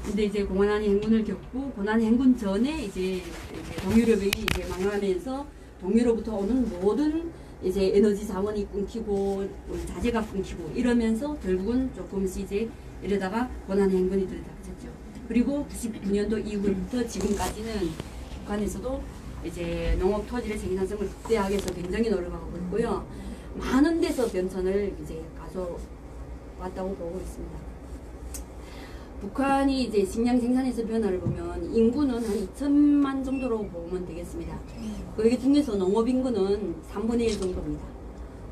근데 이제 고난의 행군을 겪고 고난의 행군 전에 이제 동유럽이 이제 망하면서 동유로부터 오는 모든 이제 에너지 자원이 끊기고 자재가 끊기고 이러면서 결국은 조금씩 이제 이러다가 고난의 행군이 들이닥쳤죠. 그리고 99년도 이후부터 지금까지는 북한에서도 이제 농업 토지의 생산성을 극대화하기 위해서 굉장히 노력하고 있고요. 많은 데서 변천을 이제 가져왔다고 보고 있습니다. 북한이 이제 식량 생산에서 변화를 보면 인구는 한 2천만 정도로 보면 되겠습니다. 그 중에서 농업 인구는 3분의 1 정도입니다.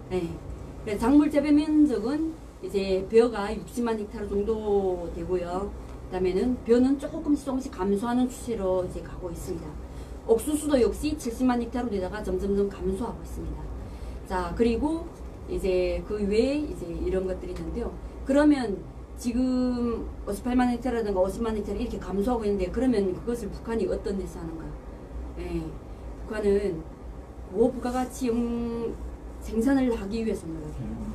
네. 작물 재배 면적은 이제 벼가 60만 헥타르 정도 되고요. 그다음에는 벼는 조금씩 감소하는 추세로 이제 가고 있습니다. 옥수수도 역시 70만 헥타르 되다가 점점 감소하고 있습니다. 자, 그리고 이제 그 외에 이제 이런 것들이 있는데요. 그러면 지금 58만 헥타르라든가 50만 헥타르 이렇게 감소하고 있는데 그러면 그것을 북한이 어떤 데서 하는가? 예, 북한은 고부가가치용 생산을 하기 위해서 노력해요.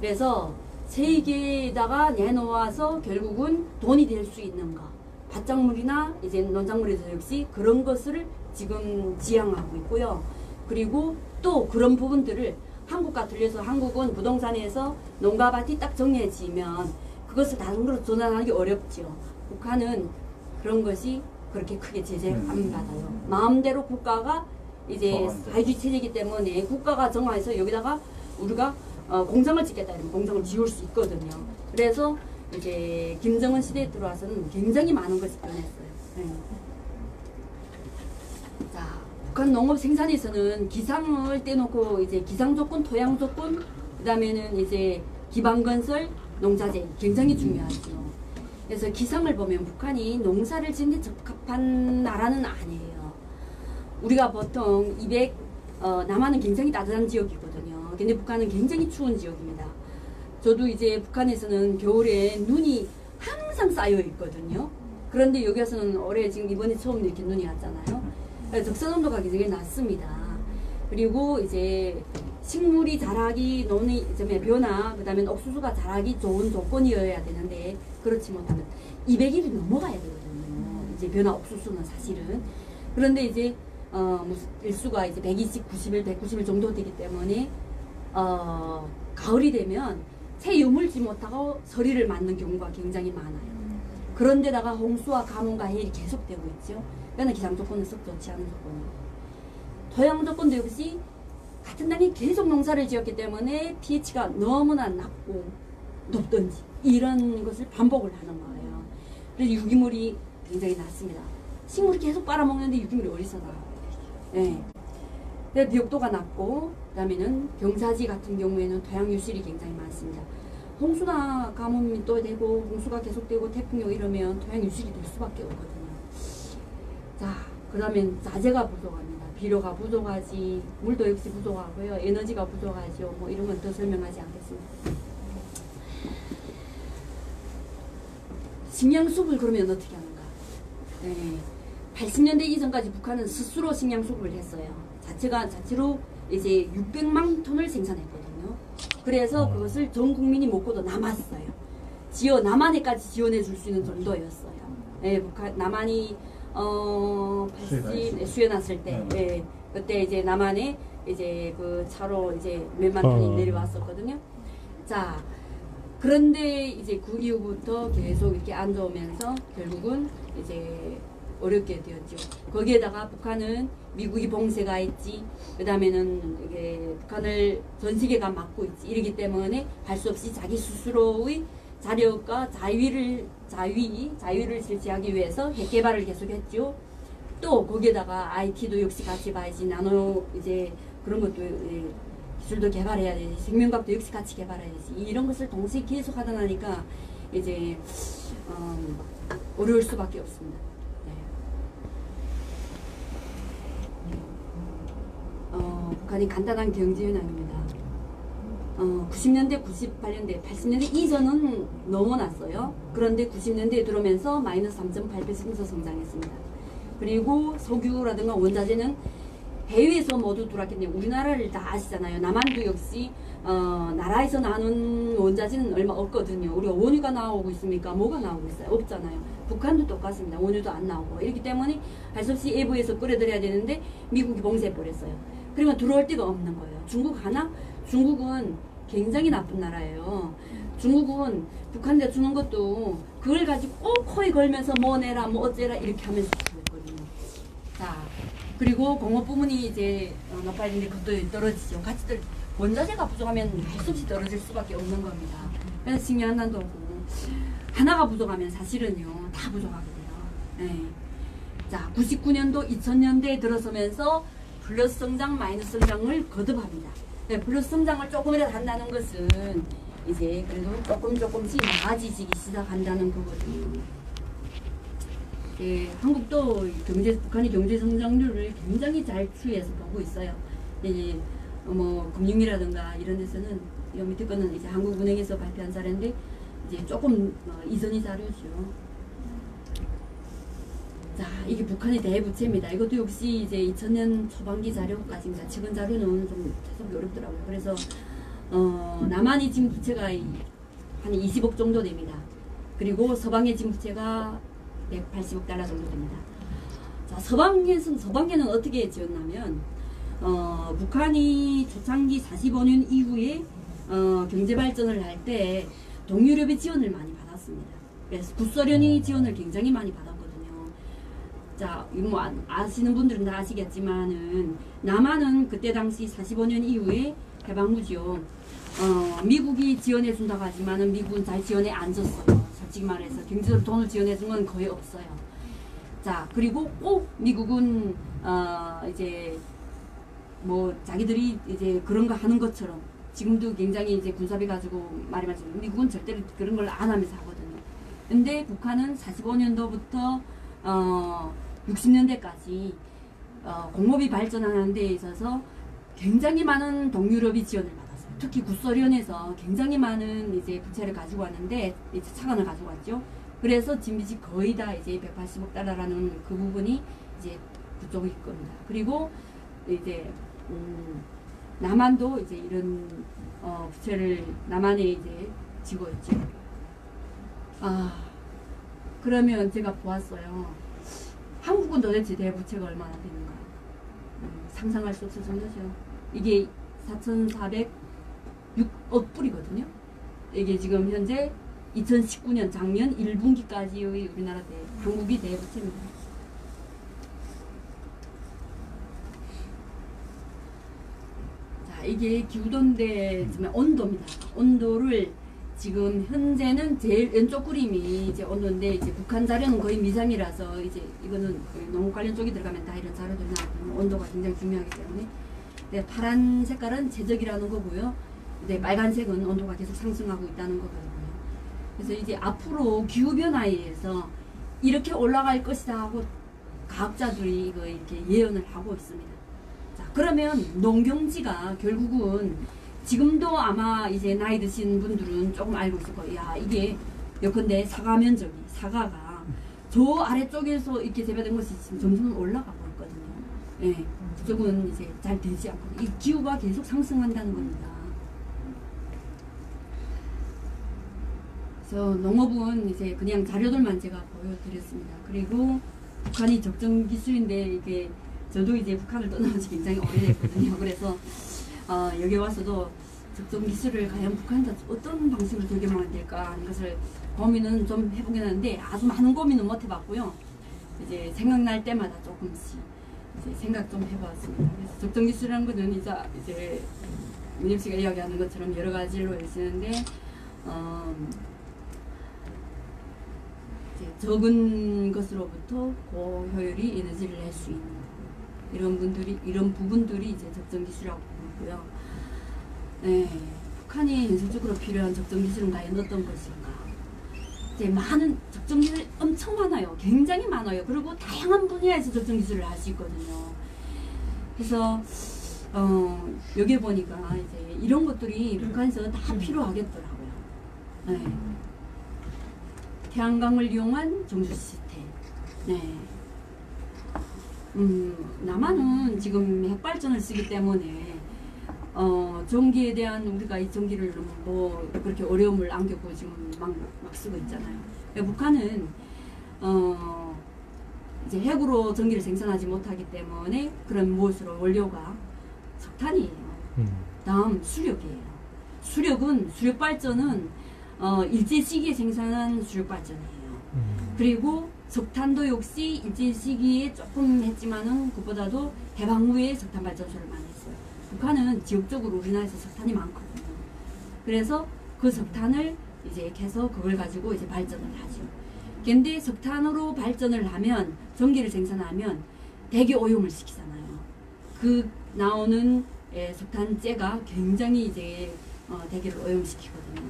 그래서 세계에다가 내놓아서 결국은 돈이 될 수 있는가? 밭작물이나 이제 농작물에서 역시 그런 것을 지금 지향하고 있고요. 그리고 또 그런 부분들을 한국과 틀려서 한국은 부동산에서 농가 밭이 딱 정해지면 그것을 다른 걸로 전환하기 어렵죠. 북한은 그런 것이 그렇게 크게 제재 안 받아요. 마음대로 국가가 이제 사회주의 체제이기 때문에 국가가 정해서 여기다가 우리가 공장을 짓겠다 이러면 공장을 지을 수 있거든요. 그래서 이제 김정은 시대에 들어와서는 굉장히 많은 것이 변했어요. 네. 자, 북한 농업 생산에서는 기상을 떼놓고 이제 기상 조건, 토양 조건, 그다음에는 이제 기반 건설, 농자재 굉장히 중요하죠. 그래서 기상을 보면 북한이 농사를 짓는 데 적합한 나라는 아니에요. 우리가 보통 남한은 굉장히 따뜻한 지역이거든요. 근데 북한은 굉장히 추운 지역입니다. 저도 이제 북한에서는 겨울에 눈이 항상 쌓여 있거든요. 그런데 여기서는 올해 지금 이번에 처음 이렇게 눈이 왔잖아요. 적선 온도가 굉장히 낮습니다. 그리고 이제 식물이 자라기, 논의 벼나 그다음에 옥수수가 자라기 좋은 조건이어야 되는데 그렇지 못하면 200일이 넘어가야 되거든요. 이제 벼나 옥수수는 사실은. 그런데 이제 일수가 이제 120, 90일, 190일 정도 되기 때문에 가을이 되면 새 유물지 못하고 서리를 맞는 경우가 굉장히 많아요. 그런데다가 홍수와 가뭄과 해일이 계속되고 있죠. 그러니까 기상 조건은 썩 좋지 않은 조건이에요. 토양 조건도 역시 같은 땅에 계속 농사를 지었기 때문에 pH가 너무나 낮고 높든지 이런 것을 반복을 하는 거예요. 그래서 유기물이 굉장히 낮습니다. 식물이 계속 빨아먹는데 유기물이 어디서 나와요? 네. 비옥도가 낮고 그다음에는 경사지 같은 경우에는 토양 유실이 굉장히 많습니다. 홍수나 가뭄이 또 되고 홍수가 계속되고 태풍이 이러면 토양 유실이 될 수밖에 없거든요. 자, 그다음에 자재가 부족합니다. 비료가 부족하지, 물도 역시 부족하고요. 에너지가 부족하죠. 뭐 이런 건 더 설명하지 않겠습니다. 식량수급을 그러면 어떻게 하는가? 네. 80년대 이전까지 북한은 스스로 식량수급을 했어요. 자체로 이제 600만 톤을 생산했거든요. 그래서 그것을 전 국민이 먹고도 남았어요. 남한에까지 지원해 줄 수 있는 정도였어요. 네, 남한이 수해났을 때, 네, 그때 이제 남한에 이제 그 차로 이제 몇만 톤이 내려왔었거든요. 자, 그런데 이제 그 이후부터 계속 이렇게 안 좋으면서 결국은 이제 어렵게 되었죠. 거기에다가 북한은 미국이 봉쇄가 있지, 그 다음에는 이게 북한을 전 세계가 막고 있지, 이러기 때문에 할 수 없이 자기 스스로의 자력과 자위를 실시하기 위해서 핵 개발을 계속했죠. 또 거기에다가 IT도 역시 같이 봐야지, 나노 이제 그런 것도 기술도 개발해야 되지, 생명과학도 역시 같이 개발해야지, 이런 것을 동시에 계속 하다 나니까 이제 어려울 수밖에 없습니다. 북한이 간단한 경제 현황입니다. 90년대, 98년대, 80년대 이전은 넘어났어요. 그런데 90년대에 들어오면서 마이너스 3.8% 성장했습니다. 그리고 석유라든가 원자재는 해외에서 모두 들어왔겠네. 우리나라를 다 아시잖아요. 남한도 역시 나라에서 나는 원자재는 얼마 없거든요. 우리가 원유가 나오고 있습니까? 뭐가 나오고 있어요? 없잖아요. 북한도 똑같습니다. 원유도 안 나오고. 이렇기 때문에 할 수 없이 외부에서 끌어들여야 되는데 미국이 봉쇄해버렸어요. 그러면 들어올 데가 없는 거예요. 중국 하나? 중국은 굉장히 나쁜 나라예요. 중국은 북한에 주는 것도 그걸 가지고 꼭 코에 걸면서 뭐 내라 뭐 어째라 이렇게 하면서 했거든요. 자, 그리고 공업 부문이 이제 높아지는데 그것도 떨어지죠. 같이 원자재가 부족하면 할 수 없이 떨어질 수밖에 없는 겁니다. 그래서 식량난도 오고 하나가 부족하면 사실은요 다 부족하게 돼요. 네. 자, 99년도 2000년대에 들어서면서 플러스 성장 마이너스 성장을 거듭합니다. 네, 플러스 성장을 조금이라도 한다는 것은 이제 그래도 조금씩 나아지기 시작한다는 거거든요. 예, 한국도 북한의 경제 성장률을 굉장히 잘 추이해서 보고 있어요. 이제 뭐 금융이라든가 이런 데서는 이 밑에 거는 이제 한국은행에서 발표한 자료인데 이제 조금 이전의 자료죠. 자, 이게 북한의 대부채입니다. 이것도 역시 이제 2000년 초반기 자료까지입니다. 최근 자료는 좀 해석이 어렵더라고요. 그래서 남한이 지금 부채가 한 20억 정도 됩니다. 그리고 서방의 지금 부채가 180억 달러 정도 됩니다. 자, 서방계는 어떻게 지었냐면 북한이 초창기 45년 이후에 경제 발전을 할 때 동유럽의 지원을 많이 받았습니다. 그래서 구소련이 지원을 굉장히 많이 받았거든요. 자, 뭐 아시는 분들은 다 아시겠지만은 남한은 그때 당시 45년 이후에 해방후죠. 미국이 지원해 준다고 하지만은 미국은 잘 지원해 안 줬어요. 솔직히 말해서 경제적으로 돈을 지원해 준 건 거의 없어요. 자, 그리고 꼭 미국은 이제 뭐 자기들이 이제 그런 거 하는 것처럼 지금도 굉장히 이제 군사비 가지고 말이 많지만 미국은 절대로 그런 걸 안 하면서 하거든요. 근데 북한은 45년도부터 60년대까지 공업이 발전하는 데 있어서 굉장히 많은 동유럽이 지원을 받았어요. 특히 구소련에서 굉장히 많은 이제 부채를 가지고 왔는데 이제 차관을 가지고 왔죠. 그래서 진빚이 거의 다 이제 180억 달러라는 그 부분이 이제 그쪽일 겁니다. 그리고 이제 남한도 이제 이런 부채를 남한에 이제 지고 있죠. 그러면 제가 보았어요. 한국은 도대체 대부채가 얼마나 되는가? 상상할 수 없을 정도죠. 이게 4,406억 불이거든요. 이게 지금 현재 2019년 작년 1분기까지의 우리나라 한국이 대부채입니다. 자, 이게 기후도인데 온도입니다. 온도를 지금 현재는 제일 왼쪽 그림이 이제 온도인데 이제 북한 자료는 거의 미상이라서 이제 이거는 농업 관련 쪽이 들어가면 다 이런 자료들이 나오거든요. 온도가 굉장히 중요하기 때문에. 네, 파란 색깔은 최적이라는 거고요. 네, 빨간색은 온도가 계속 상승하고 있다는 거거든요. 그래서 이제 앞으로 기후 변화에 의해서 이렇게 올라갈 것이다 하고 과학자들이 이거 이렇게 예언을 하고 있습니다. 자, 그러면 농경지가 결국은 지금도 아마 이제 나이 드신 분들은 조금 알고 있을 거예요. 야, 이게 예컨대 사과 면적이 사과가 저 아래쪽에서 이렇게 재배된 것이 지금 점점 올라가고 있거든요. 예, 그쪽은 이제 잘 되지 않고 이 기후가 계속 상승한다는 겁니다. 그래서 농업은 이제 그냥 자료들만 제가 보여드렸습니다. 그리고 북한이 적정 기술인데 이게 저도 이제 북한을 떠나온 지 굉장히 오래됐거든요. 그래서 여기 와서도 적정 기술을 과연 북한에서 어떤 방식으로 적용하면 될까 하는 것을 고민은 좀 해보긴 하는데 아주 많은 고민은 못 해봤고요. 이제 생각날 때마다 조금씩 이제 생각 좀 해봤습니다. 그래서 적정 기술이라는 것은 이제 민혁 씨가 이야기하는 것처럼 여러 가지로 쓰는데 이제 적은 것으로부터 고효율이 에너지를 낼 수 있는 이런 부분들이 이제 적정 기술이라고 보고요. 네, 북한이 현실적으로 필요한 적정 기술은 과연 어떤 것인가? 이제 많은 적정 기술 엄청 많아요. 굉장히 많아요. 그리고 다양한 분야에서 적정 기술을 할 수 있거든요. 그래서 여기 보니까 이제 이런 것들이 북한에서 다 필요하겠더라고요. 네. 태양광을 이용한 정수 시스템. 네. 남한은 지금 핵발전을 쓰기 때문에 전기에 대한 우리가 이 전기를 뭐 그렇게 어려움을 안겨고 지금 막 쓰고 있잖아요. 북한은 이제 핵으로 전기를 생산하지 못하기 때문에 그런 무엇으로 원료가 석탄이에요. 다음 수력이에요. 수력 발전은 일제 시기에 생산한 수력 발전이에요. 그리고 석탄도 역시 일제 시기에 조금 했지만은 그보다도 해방 후에 석탄 발전소를 많이 했어요. 북한은 지역적으로 우리나라에서 석탄이 많거든요. 그래서 그 석탄을 이제 캐서 그걸 가지고 이제 발전을 하죠. 근데 석탄으로 발전을 하면 전기를 생산하면 대기 오염을 시키잖아요. 그 나오는 석탄재가 굉장히 이제 대기를 오염시키거든요.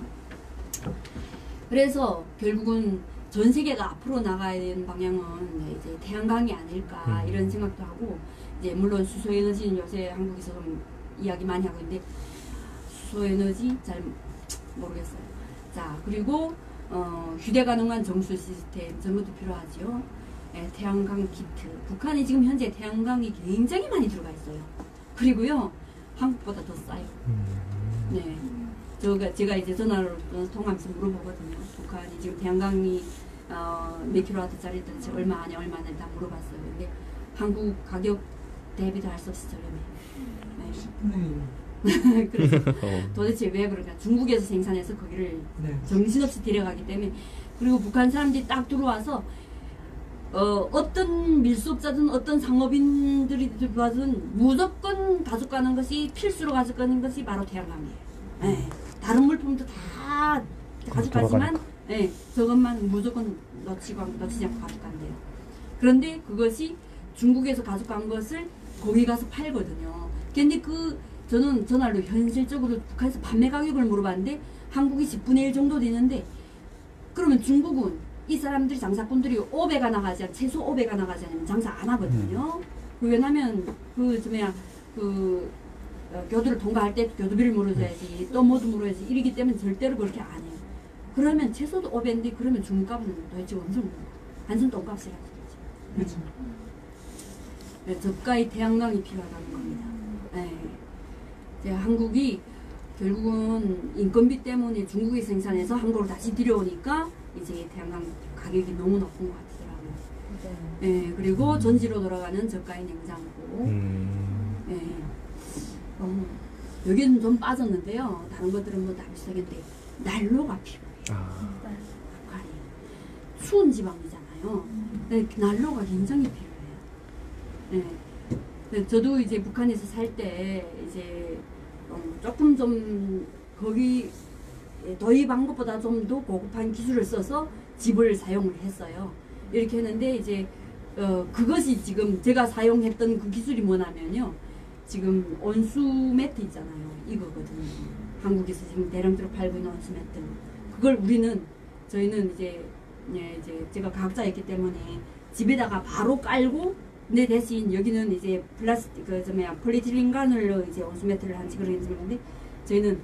그래서 결국은 전 세계가 앞으로 나가야 되는 방향은 이제 태양광이 아닐까 이런 생각도 하고, 이제 물론 수소에너지는 요새 한국에서 좀 이야기 많이 하고 있는데 수소에너지 잘 모르겠어요. 자, 그리고 휴대 가능한 정수 시스템 저런 것도 필요하죠. 태양광 키트. 북한이 지금 현재 태양광이 굉장히 많이 들어가 있어요. 그리고요 한국보다 더 싸요. 네. 제가 이제 전화로 통화하면서 물어보거든요. 북한이 지금 태양광이 몇 킬로와트짜리 도대체 얼마 하냐 다 물어봤어요. 근데 한국 가격 대비도 할 수 없이 저렴해요. 네. 그래서 도대체 왜 그럴까? 중국에서 생산해서 거기를 정신없이 데려가기 때문에. 그리고 북한 사람들이 딱 들어와서 어떤 밀수업자든 어떤 상업인들이 들어와든 무조건 가져가는 것이, 필수로 가져가는 것이 바로 태양광이에요. 네. 다른 물품도 다 가져가지만 저것만 무조건 놓치지 않고 가져간대요. 그런데 그것이 중국에서 가져간 것을 거기 가서 팔거든요. 근데 저는 전화로 현실적으로 북한에서 판매 가격을 물어봤는데 한국이 10분의 1 정도 되는데, 그러면 중국은 이 사람들이 장사꾼들이 5배가 나가지 않으면, 최소 5배가 나가지 않으면 장사 안 하거든요. 왜냐면 교두를 통과할 때 교두비를 물어줘야지, 또 뭐도 물어야지, 이러기 때문에 절대로 그렇게 안 해요. 그러면 최소도 5배인데 그러면 중국값은 도대체 어디서 먹는 거야? 한순 똥값이라는 거죠. 그렇죠. 저가의 태양광이 필요하다는 겁니다. 네. 한국이 결국은 인건비 때문에 중국이 생산해서 한국으로 다시 들여오니까 이제 태양광 가격이 너무 높은 것 같더라고요. 네. 그리고 전지로 돌아가는 저가의 냉장고. 네. 여기는 좀 빠졌는데요. 다른 것들은 뭐 다 비슷하겠는데 난로가 필요해요. 북한이 추운 지방이잖아요. 네, 난로가 굉장히 필요해요. 네. 저도 이제 북한에서 살 때 이제 조금 좀 거기 더위 방법보다 좀 더 고급한 기술을 써서 집을 사용을 했어요. 이렇게 했는데 이제 그것이 지금 제가 사용했던 그 기술이 뭐냐면요. 지금 온수 매트 있잖아요. 이거거든요. 한국에서 지금 대량으로 팔고 있는 온수 매트. 그걸 저희는 이제 제가 과학자였기 때문에 집에다가 바로 깔고, 근데 대신 여기는 이제 폴리에틸렌관으로 이제 온수 매트를 한지 그러겠는데, 저희는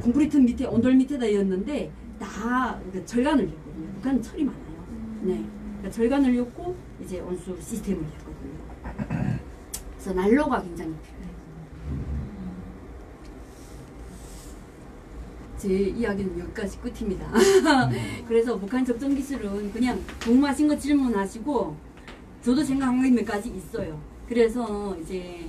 콘크리트 밑에 온돌 밑에다 였는데 다 절간을 였거든요. 북한은 철이 많아요. 네. 그러니까 절간을 였고 이제 온수 시스템을 했거든요. 그래서 난로가 굉장히 필요해요. 제 이야기는 여기까지 끝입니다. 그래서 북한 적정 기술은 그냥 궁금하신 거 질문하시고, 저도 생각한 게 몇 가지 있어요. 그래서 이제